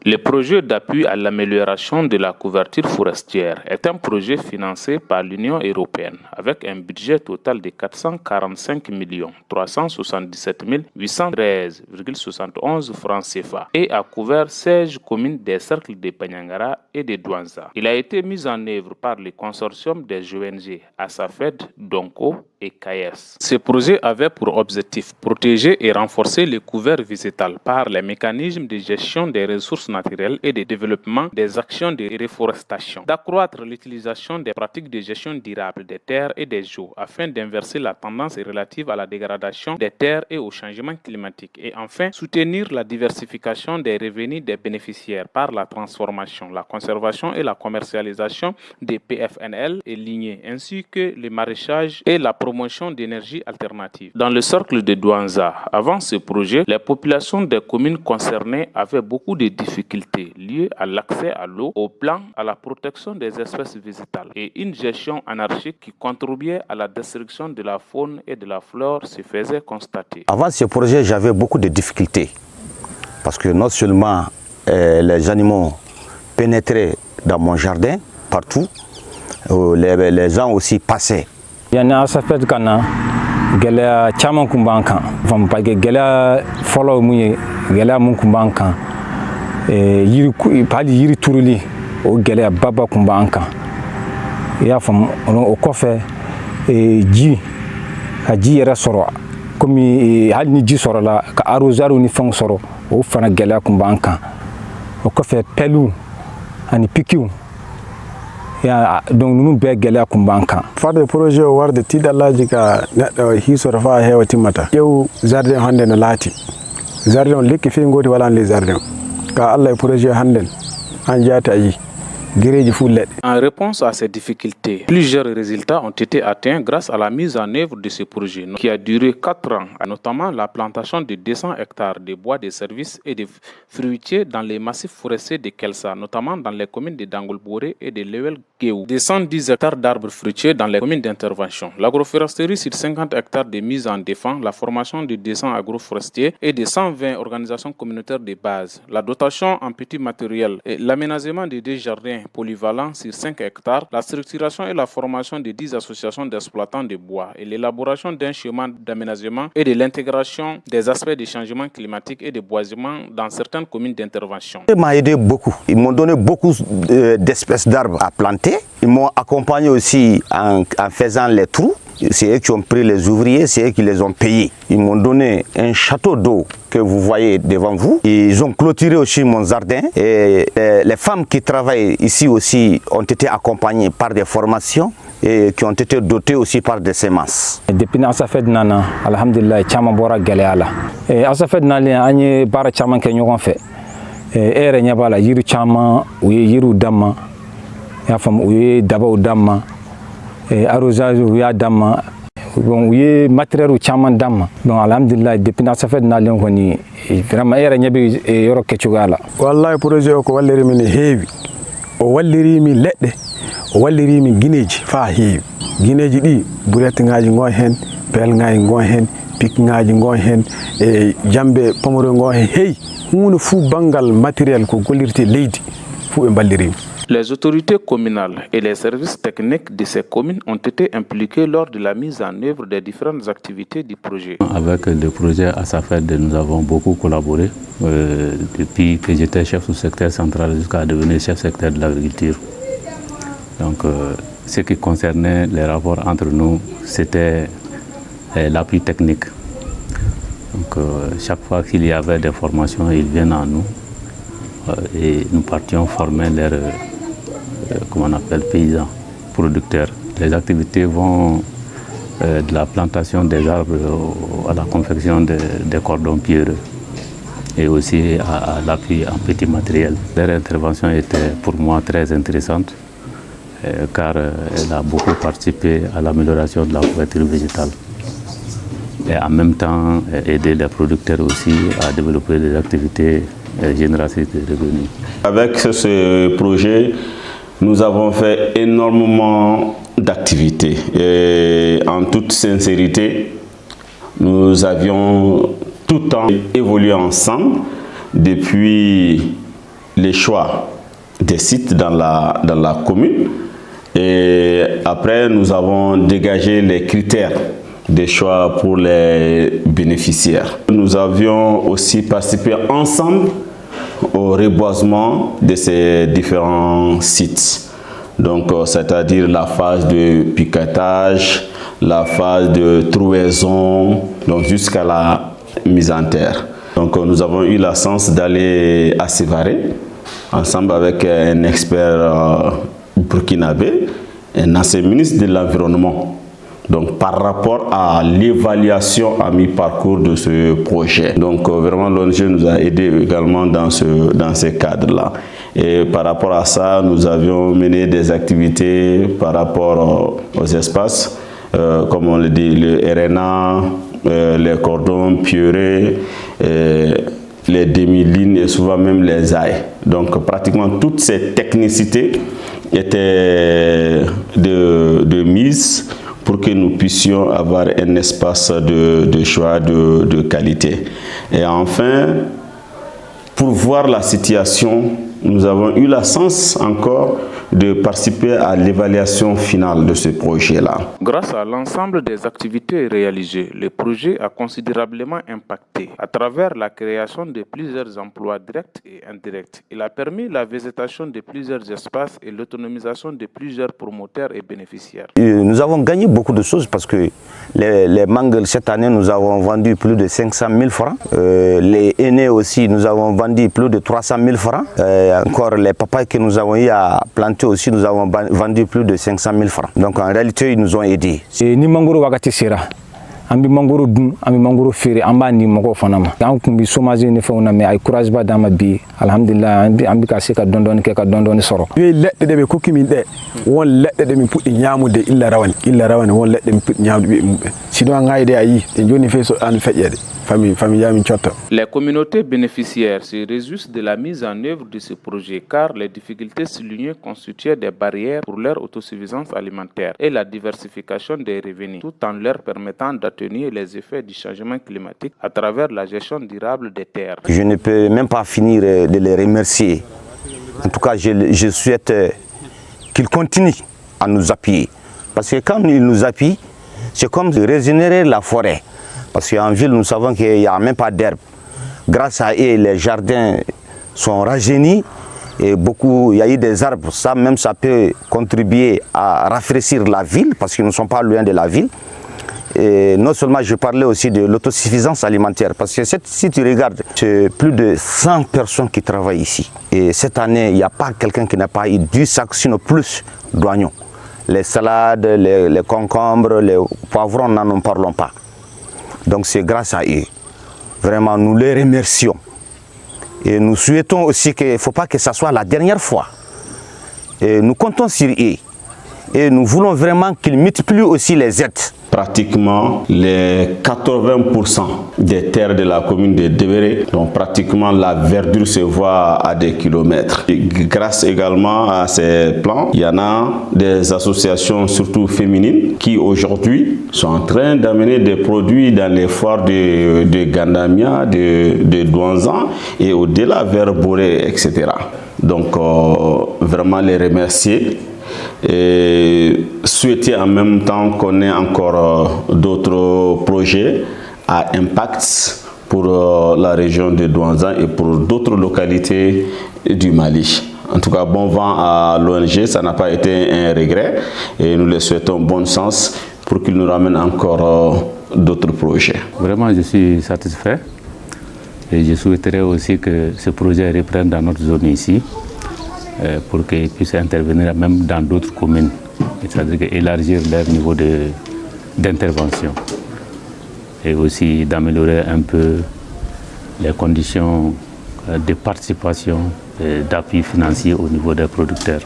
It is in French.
Le projet d'appui à l'amélioration de la couverture forestière est un projet financé par l'Union européenne avec un budget total de 445 377 813,71 francs CFA et a couvert 16 communes des cercles de Panyangara et de Douanza. Il a été mis en œuvre par le consortium des ONG ASAFED, Donko et CAES. Ce projet avait pour objectif protéger et renforcer le couvert végétal par les mécanismes de gestion des ressources naturelles et de développement des actions de reforestation, d'accroître l'utilisation des pratiques de gestion durable des terres et des eaux afin d'inverser la tendance relative à la dégradation des terres et au changement climatique et enfin soutenir la diversification des revenus des bénéficiaires par la transformation, la conservation et la commercialisation des PFNL et lignées ainsi que le maraîchage et la promotion d'énergie alternative. Dans le cercle de Douanza, avant ce projet, les populations des communes concernées avaient beaucoup de difficultés liées à l'accès à l'eau, au plan, à la protection des espèces végétales et une gestion anarchique qui contribuait à la destruction de la faune et de la flore se faisait constater. Avant ce projet, j'avais beaucoup de difficultés parce que non seulement les animaux pénétraient dans mon jardin, partout, les gens aussi passaient. Yana Asafed kana gɛlɛya caman kun b'an kan parce que gɛlɛya fɔlɔ mun ye gɛlɛya mun kun b'an kan hali yiri turuli o gɛlɛya baba kun b'an kan i y'a faamu o kɔfɛ ji ka ji yɛrɛ sɔrɔ komi hali ni ji sɔrɔla ka arrosoirs ni fɛnw sɔrɔ o fana gɛlɛya kun b'an kan o kɔfɛ pɛliw ani pikiw donc nous bɛɛ gɛlɛya kun b'an kan. Fade projet o warde tiɗallaji ka neɗɗo hiisoro fa heewa timmata ƴeew jardin hannde no laati jardin o lekki feewi gooti wala le jardin ka Allah e projet hannden han jaati a yii guéréji fou leɗɗe. En réponse à ces difficultés, plusieurs résultats ont été atteints grâce à la mise en œuvre de ce projet qui a duré 4 ans, notamment la plantation de 200 hectares de bois de service et de fruitiers dans les massifs forestiers de Kelsa, notamment dans les communes de Dangolboré et de Lewel-Guéou, de 110 hectares d'arbres fruitiers dans les communes d'intervention, l'agroforesterie sur 50 hectares de mise en défense, la formation de 200 agroforestiers et de 120 organisations communautaires de base, la dotation en petits matériels et l'aménagement de 2 jardins polyvalents sur 5 hectares, la structuration et la formation de 10 associations d'exploitants de bois et l'élaboration d'un schéma d'aménagement et de l'intégration des aspects du changement climatique et de boisement dans certaines communes d'intervention. Ils m'ont aidé beaucoup. Ils m'ont donné beaucoup d'espèces d'arbres à planter. Ils m'ont accompagné aussi en faisant les trous. C'est eux qui ont pris les ouvriers, c'est eux qui les ont payés. Ils m'ont donné un château d'eau que vous voyez devant vous. Ils ont clôturé aussi mon jardin. Et les femmes qui travaillent ici aussi ont été accompagnées par des formations et qui ont été dotées aussi par des semences. Depuis Asafed Nana, alhamdulillah, chama bora galeala. Asafed Nana, anye bara chama kenyogon fe. Ere nyabala yiru chama, uye yiru dama, yafam uye daba udama. Arrosage uya dama bon uye matériel caman dama donc alhamdulillah depuis na safed na len koni vraiment era nyabi yoro kecugala wallahi projet ko walliri min heewi o walliri mi ledde o walliri mi gineji fa heewi gineji di burette ngaaji ngon hen pel ngaaji ngon hen pik ngaaji ngon hen e jambe pomoro ngon hen hey huno fu bangal matériel ko gollirte leydi fu e balliri. Les autorités communales et les services techniques de ces communes ont été impliqués lors de la mise en œuvre des différentes activités du projet. Avec le projet ASAFED, nous avons beaucoup collaboré depuis que j'étais chef sous-secteur central jusqu'à devenir chef secteur de l'agriculture. Donc, ce qui concernait les rapports entre nous, c'était l'appui technique. Donc, chaque fois qu'il y avait des formations, ils viennent à nous et nous partions former leurs comment on appelle, paysans, producteurs. Les activités vont de la plantation des arbres à la confection des cordons pierreux et aussi à l'appui en petits matériels. Leur intervention était pour moi très intéressante car elle a beaucoup participé à l'amélioration de la couverture végétale et en même temps aider les producteurs aussi à développer des activités génératrices de revenus. Avec ce projet, nous avons fait énormément d'activités et en toute sincérité, nous avions tout le temps évolué ensemble depuis les choix des sites dans la commune. Et après, nous avons dégagé les critères des choix pour les bénéficiaires. Nous avions aussi participé ensemble au reboisement de ces différents sites. Donc, c'est-à-dire la phase de piquetage, la phase de trouaison, donc jusqu'à la mise en terre. Donc, nous avons eu la chance d'aller à Sévaré, ensemble avec un expert burkinabé, un ancien ministre de l'Environnement. Donc par rapport à l'évaluation à mi-parcours de ce projet. Donc vraiment l'ONG nous a aidé également dans ces cadres-là. Et par rapport à ça, nous avions mené des activités par rapport aux espaces, comme on le dit, le RNA, les cordons pieux, les demi-lignes et souvent même les ailes. Donc pratiquement toutes ces technicités étaient de mise pour que nous puissions avoir un espace de choix de qualité. Et enfin, pour voir la situation, nous avons eu la chance encore de participer à l'évaluation finale de ce projet-là. Grâce à l'ensemble des activités réalisées, le projet a considérablement impacté à travers la création de plusieurs emplois directs et indirects. Il a permis la végétation de plusieurs espaces et l'autonomisation de plusieurs promoteurs et bénéficiaires. Nous avons gagné beaucoup de choses parce que les mangles, cette année, nous avons vendu plus de 500 000 francs. Les aînés aussi, nous avons vendu plus de 300 000 francs. Encore les papayes que nous avons eu à planter aussi, nous avons vendu plus de 500 000 francs. Donc en réalité, ils nous ont aidés. Ni mangoro wakati sera. Ambi mangoro dun, ambi mangoro fere, amba ni mogo fanama. An kumbi somazi ne fona me ay courage ba dama bi. Alhamdulillah, ambi ka se ka dondon ke ka dondon soro. Wi ledde de be kokki min de. Won ledde de min puddi nyaamude illa rawani won ledde min puddi nyaamude be mumbe. Sino ngayde ayi, e joni fe so an fejjede. Les communautés bénéficiaires se réjouissent de la mise en œuvre de ce projet car les difficultés soulignées constituaient des barrières pour leur autosuffisance alimentaire et la diversification des revenus, tout en leur permettant d'atténuer les effets du changement climatique à travers la gestion durable des terres. Je ne peux même pas finir de les remercier. En tout cas, je souhaite qu'ils continuent à nous appuyer. Parce que quand ils nous appuient, c'est comme de régénérer la forêt. Parce qu'en ville, nous savons qu'il n'y a même pas d'herbe. Grâce à eux, les jardins sont rajeunis et il y a eu des arbres. Ça même, ça peut contribuer à rafraîchir la ville parce qu'ils ne sont pas loin de la ville. Et non seulement, je parlais aussi de l'autosuffisance alimentaire. Parce que si tu regardes, c'est plus de 100 personnes qui travaillent ici. Et cette année, il n'y a pas quelqu'un qui n'a pas eu 10 sacs, sinon plus d'oignons. Les salades, les concombres, les poivrons, n'en parlons pas. Donc c'est grâce à eux. Vraiment, nous les remercions. Et nous souhaitons aussi qu'il ne faut pas que ce soit la dernière fois. Et nous comptons sur eux. Et nous voulons vraiment qu'ils multiplient aussi les aides. Pratiquement les 80% des terres de la commune de Débéré, donc pratiquement la verdure se voit à des kilomètres. Et grâce également à ces plans, il y en a des associations surtout féminines qui aujourd'hui sont en train d'amener des produits dans les foires de Gandamia, de Douanzan et au-delà vers Boré, etc. Donc vraiment les remercier. Et souhaiter en même temps qu'on ait encore d'autres projets à impact pour la région de Douanzan et pour d'autres localités du Mali. En tout cas, bon vent à l'ONG, ça n'a pas été un regret et nous les souhaitons bonne chance pour qu'ils nous ramènent encore d'autres projets. Vraiment, je suis satisfait et je souhaiterais aussi que ce projet reprenne dans notre zone ici. Pour qu'ils puissent intervenir même dans d'autres communes, c'est-à-dire élargir leur niveau d'intervention et aussi d'améliorer un peu les conditions de participation et d'appui financier au niveau des producteurs.